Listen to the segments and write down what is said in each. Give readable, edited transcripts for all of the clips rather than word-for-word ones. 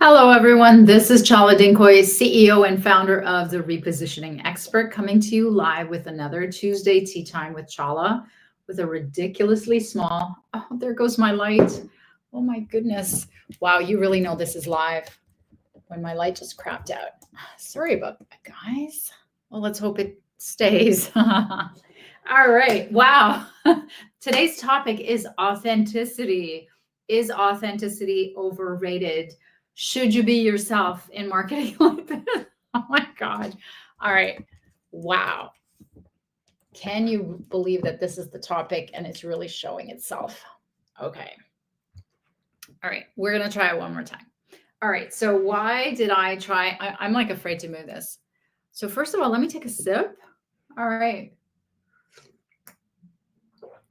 Hello, everyone. This is Chala, CEO and founder of The Repositioning Expert, coming to you live with another Tuesday Tea Time with Chala with a ridiculously small, oh, there goes my light. Oh my goodness. Wow, you really know this is live when my light just crapped out. Sorry about that, guys. Well, let's hope it stays. All right. Wow. Today's topic is authenticity. Is authenticity overrated? Should you be yourself in marketing like this? Oh my God. All right. Wow. Can you believe that this is the topic and it's really showing itself? Okay. All right. We're going to try it one more time. All right. So why did I try? I'm like afraid to move this. So first of all, let me take a sip. All right.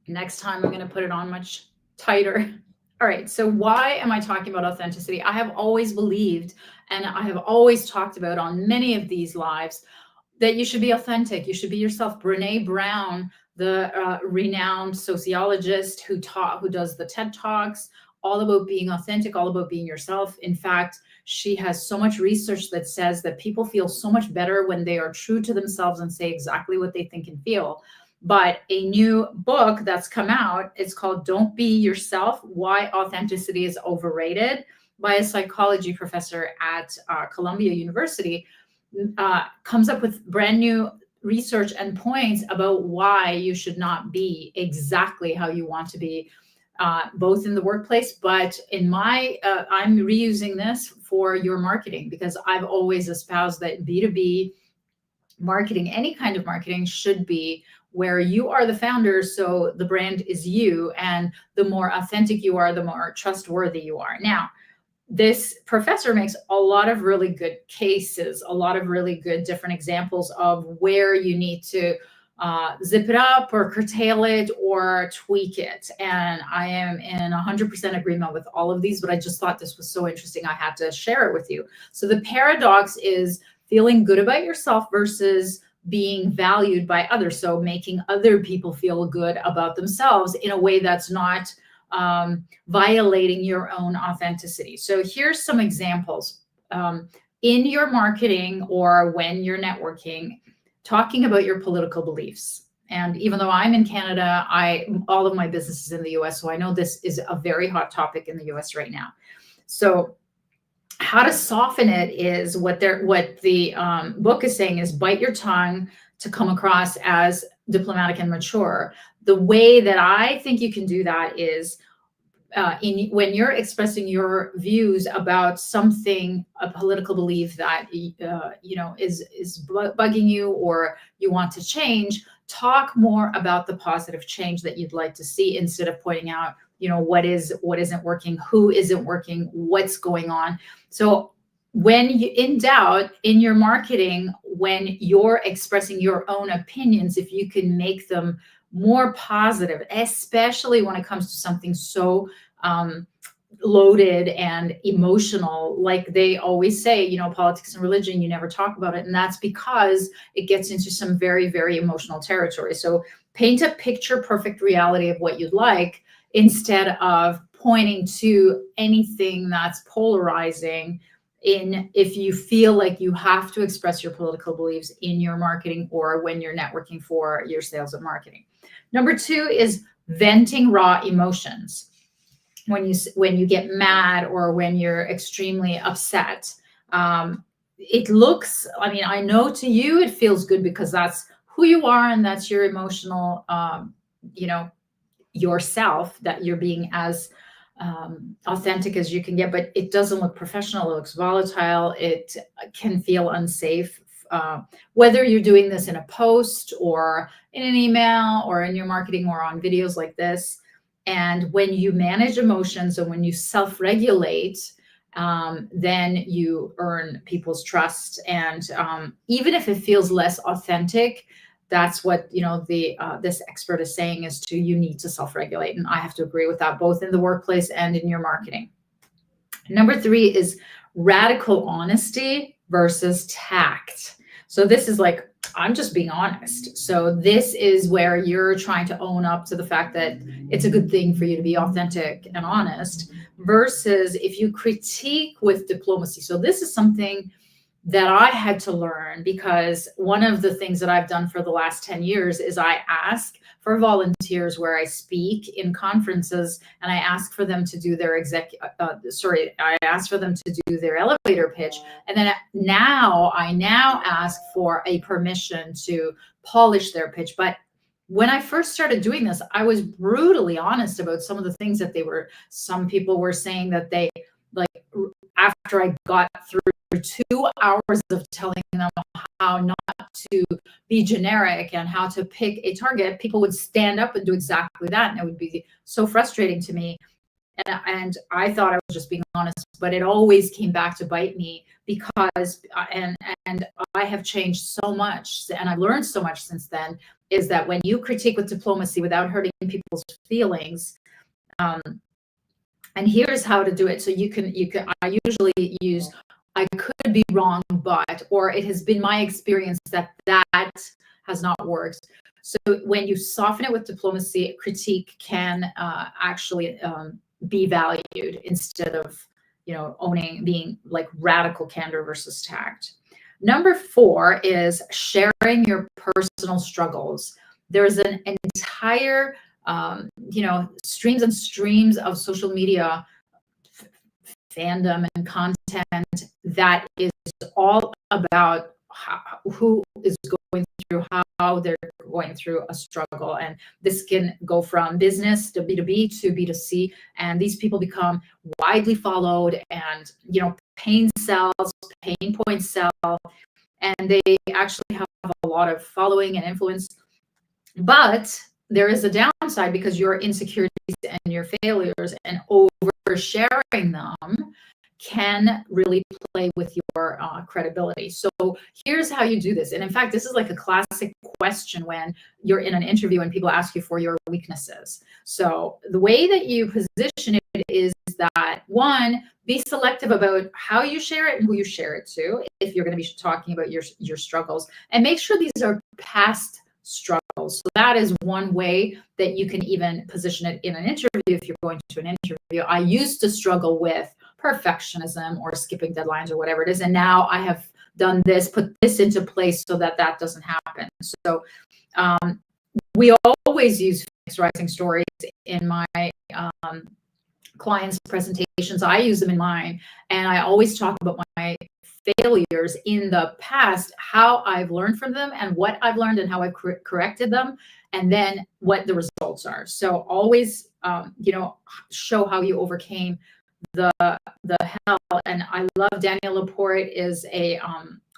Next time I'm going to put it on much tighter. All right. So why am I talking about authenticity? I have always believed, and I have always talked about on many of these lives, that you should be authentic. You should be yourself. Brene Brown, the renowned sociologist who does the TED Talks, all about being authentic, all about being yourself. In fact, she has so much research that says that people feel so much better when they are true to themselves and say exactly what they think and feel. But a new book that's come out, it's called Don't Be Yourself, Why Authenticity is Overrated, by a psychology professor at Columbia University, comes up with brand new research and points about why you should not be exactly how you want to be, both in the workplace, but in I'm reusing this for your marketing, because I've always espoused that B2B marketing, any kind of marketing, should be where you are the founder, so the brand is you, and the more authentic you are, the more trustworthy you are. Now, this professor makes a lot of really good cases, a lot of really good different examples of where you need to zip it up or curtail it or tweak it. And I am in 100% agreement with all of these, but I just thought this was so interesting, I had to share it with you. So the paradox is feeling good about yourself versus being valued by others. So making other people feel good about themselves in a way that's not violating your own authenticity. So here's some examples. In your marketing or when you're networking, talking about your political beliefs. And even though I'm in Canada, all of my business is in the US, so I know this is a very hot topic in the US right now. So how to soften it is what the book is saying is bite your tongue to come across as diplomatic and mature. The way that I think you can do that is when you're expressing your views about something, a political belief that is bugging you or you want to change, talk more about the positive change that you'd like to see instead of pointing out, what isn't working, who isn't working, what's going on. So when in doubt in your marketing, when you're expressing your own opinions, if you can make them more positive, especially when it comes to something so loaded and emotional, like they always say, politics and religion, you never talk about it. And that's because it gets into some very, very emotional territory. So paint a picture perfect reality of what you'd like, instead of pointing to anything that's polarizing if you feel like you have to express your political beliefs in your marketing or when you're networking for your sales and marketing. Number 2 is venting raw emotions. When you get mad or when you're extremely upset, it looks, I know to you it feels good because that's who you are and that's your emotional, yourself, that you're being as authentic as you can get, but it doesn't look professional. It looks volatile. It can feel unsafe. Whether you're doing this in a post or in an email or in your marketing or on videos like this. And when you manage emotions and when you self-regulate, then you earn people's trust. And even if it feels less authentic, that's what this expert is saying is you need to self-regulate. And I have to agree with that, both in the workplace and in your marketing. Number 3 is radical honesty versus tact. So this is like I'm just being honest. So this is where you're trying to own up to the fact that it's a good thing for you to be authentic and honest, versus if you critique with diplomacy. So this is something that I had to learn, because one of the things that I've done for the last 10 years is I ask for volunteers where I speak in conferences, and I ask for them to do their I ask for them to do their elevator pitch. And then I now ask for a permission to polish their pitch. But when I first started doing this, I was brutally honest about some of the things that some people were saying that they, like, after I got through 2 hours of telling them how not to be generic and how to pick a target, people would stand up and do exactly that. And it would be so frustrating to me. And I thought I was just being honest, but it always came back to bite me, because, and I have changed so much, and I've learned so much since then, is that when you critique with diplomacy without hurting people's feelings, and here's how to do it. So I usually use, I could be wrong, but, or it has been my experience that has not worked. So when you soften it with diplomacy, critique can actually be valued, instead of, being like radical candor versus tact. Number 4 is sharing your personal struggles. There's an entire, streams and streams of social media fandom and content that is all about who is going through, how they're going through a struggle. And this can go from business to B2B to B2C. And these people become widely followed, and, pain points sell, and they actually have a lot of following and influence. But there is a downside, because your insecurities and your failures and oversharing them can really play with your credibility. So here's how you do this. And in fact, this is like a classic question when you're in an interview and people ask you for your weaknesses. So the way that you position it is that, 1, be selective about how you share it and who you share it to, if you're going to be talking about your struggles, and make sure these are past struggles. So that is one way that you can even position it in an interview. If you're going to an interview, I used to struggle with perfectionism or skipping deadlines or whatever it is, and now I have done this, put this into place so that doesn't happen. So we always use phoenix rising stories in my clients' presentations. I use them in mine, and I always talk about my failures in the past, how I've learned from them, and what I've learned, and how I've corrected them, and then what the results are. So always, show how you overcame the hell. And I love Danielle Laporte is a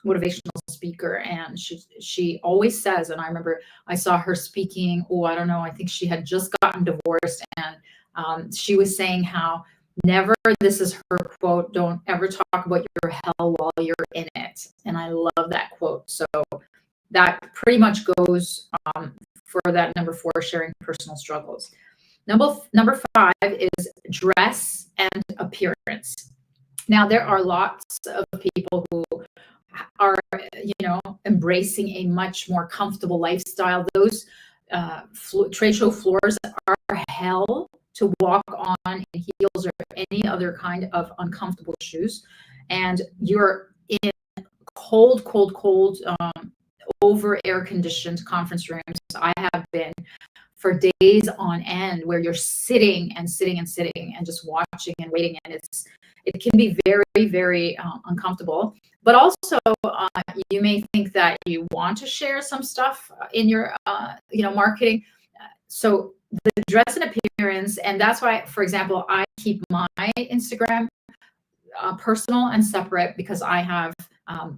motivational speaker, and she always says, and I remember I saw her speaking, I don't know, I think she had just gotten divorced, and she was saying how this is her quote, don't ever talk about your hell while you're in it. And I love that quote. So that pretty much goes for that number 4, sharing personal struggles. Number 5 is dress and appearance. Now, there are lots of people who are, embracing a much more comfortable lifestyle. Those trade show floors are hell to walk on in heels or any other kind of uncomfortable shoes. And you're in cold, over air-conditioned conference rooms. I have been for days on end, where you're sitting and just watching and waiting, and it can be very, very uncomfortable. But also, you may think that you want to share some stuff in your marketing. So the dress and appearance, and that's why, for example, I keep my Instagram personal and separate, because I have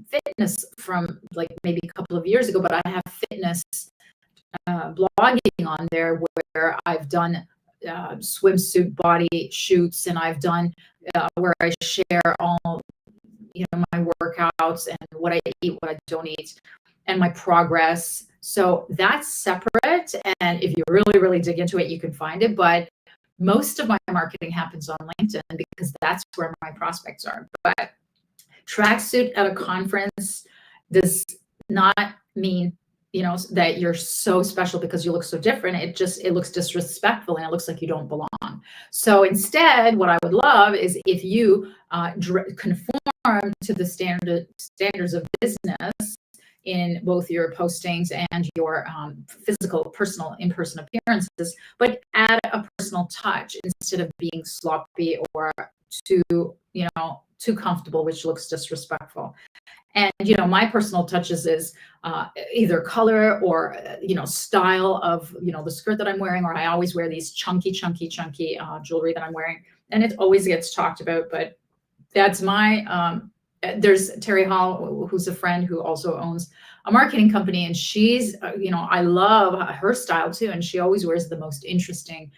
fitness from like maybe a couple of years ago, but I have fitness blogging on there, where I've done swimsuit body shoots, and I've done where I share all my workouts and what I eat, what I don't eat, and my progress. So that's separate, and if you really, really dig into it, you can find it. But most of my marketing happens on LinkedIn, because that's where my prospects are. But tracksuit at a conference does not mean, that you're so special because you look so different. It looks disrespectful and it looks like you don't belong. So instead, what I would love is if you conform to the standards of business in both your postings and your physical, personal, in-person appearances, but add a personal touch instead of being sloppy or too, too comfortable, which looks disrespectful. And my personal touches is either color or style of the skirt that I'm wearing, or I always wear these chunky jewelry that I'm wearing, and it always gets talked about. But that's my there's Terry Hall, who's a friend who also owns a marketing company, and she's I love her style too, and she always wears the most interesting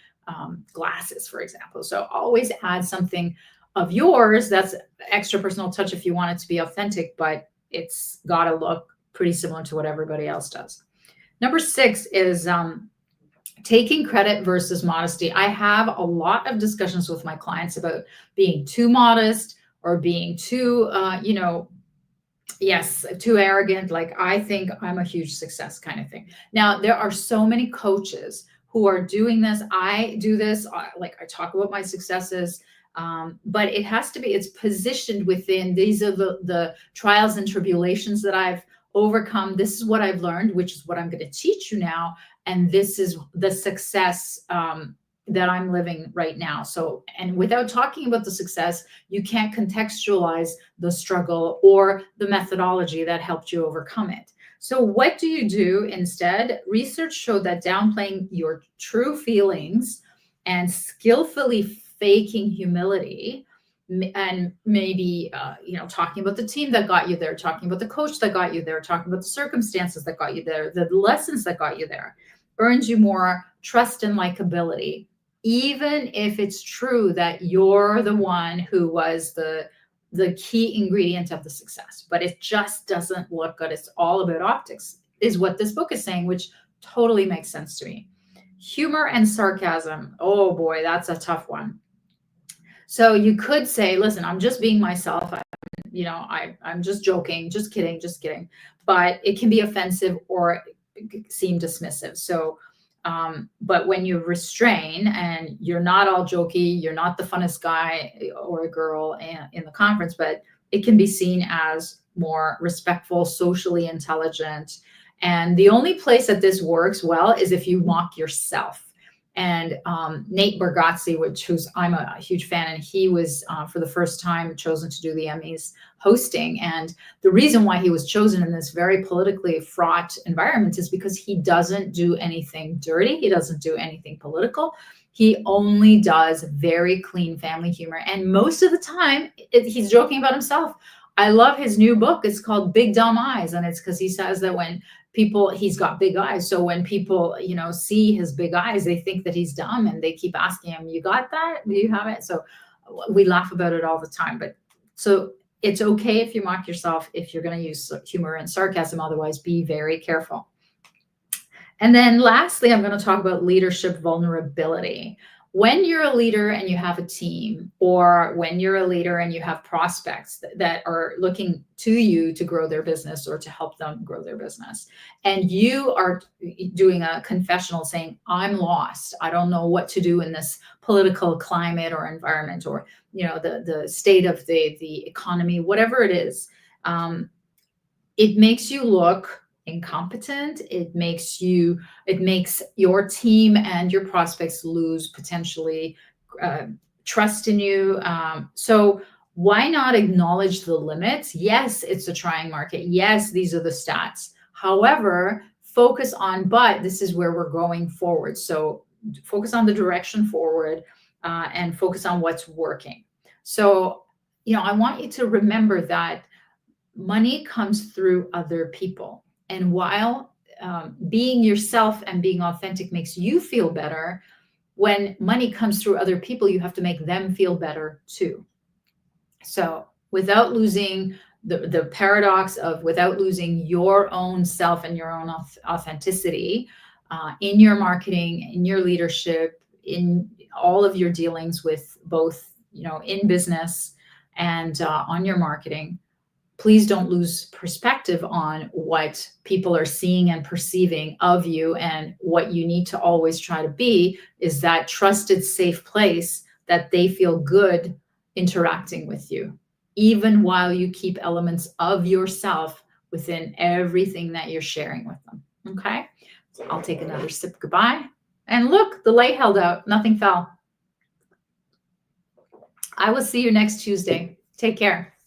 glasses, for example. So always add something of yours that's extra personal touch if you want it to be authentic, but it's got to look pretty similar to what everybody else does. Number 6 is taking credit versus modesty. I have a lot of discussions with my clients about being too modest or being too, too arrogant. Like, I think I'm a huge success kind of thing. Now, there are so many coaches who are doing this. I do this, I talk about my successes. But it's positioned within, these are the trials and tribulations that I've overcome. This is what I've learned, which is what I'm going to teach you now. And this is the success that I'm living right now. So, and without talking about the success, you can't contextualize the struggle or the methodology that helped you overcome it. So what do you do instead? Research showed that downplaying your true feelings and skillfully faking humility, and maybe talking about the team that got you there, talking about the coach that got you there, talking about the circumstances that got you there, the lessons that got you there, earns you more trust and likability, even if it's true that you're the one who was the key ingredient of the success. But it just doesn't look good. It's all about optics, is what this book is saying, which totally makes sense to me. Humor and sarcasm. Oh boy, that's a tough one. So you could say, listen, I'm just being myself. I'm just joking, just kidding. But it can be offensive or seem dismissive. So, but when you restrain and you're not all jokey, you're not the funnest guy or a girl in the conference, but it can be seen as more respectful, socially intelligent. And the only place that this works well is if you mock yourself. And Nate Bargatze, I'm a huge fan, and he was for the first time chosen to do the Emmys hosting. And the reason why he was chosen in this very politically fraught environment is because he doesn't do anything dirty. He doesn't do anything political. He only does very clean family humor. And most of the time, he's joking about himself. I love his new book. It's called Big Dumb Eyes. And it's because he says that when he's got big eyes. So when people, see his big eyes, they think that he's dumb, and they keep asking him, you got that? Do you have it? So we laugh about it all the time. But so it's okay if you mock yourself, if you're going to use humor and sarcasm. Otherwise, be very careful. And then lastly, I'm going to talk about leadership vulnerability. When you're a leader and you have a team, or when you're a leader and you have prospects that are looking to you to grow their business or to help them grow their business, and you are doing a confessional saying, I'm lost, I don't know what to do in this political climate or environment, or the state of the economy, whatever it is, it makes you look incompetent. It makes your team and your prospects lose potentially trust in you. So why not acknowledge the limits? Yes, it's a trying market. Yes, these are the stats. However, but this is where we're going forward. So focus on the direction forward, and focus on what's working. So, I want you to remember that money comes through other people. And while being yourself and being authentic makes you feel better, when money comes through other people, you have to make them feel better too. So without losing the paradox of, without losing your own self and your own authenticity in your marketing, in your leadership, in all of your dealings with both, in business and on your marketing, please don't lose perspective on what people are seeing and perceiving of you. And what you need to always try to be is that trusted, safe place that they feel good interacting with you, even while you keep elements of yourself within everything that you're sharing with them. Okay. So I'll take another sip. Goodbye. And look, the light held out. Nothing fell. I will see you next Tuesday. Take care.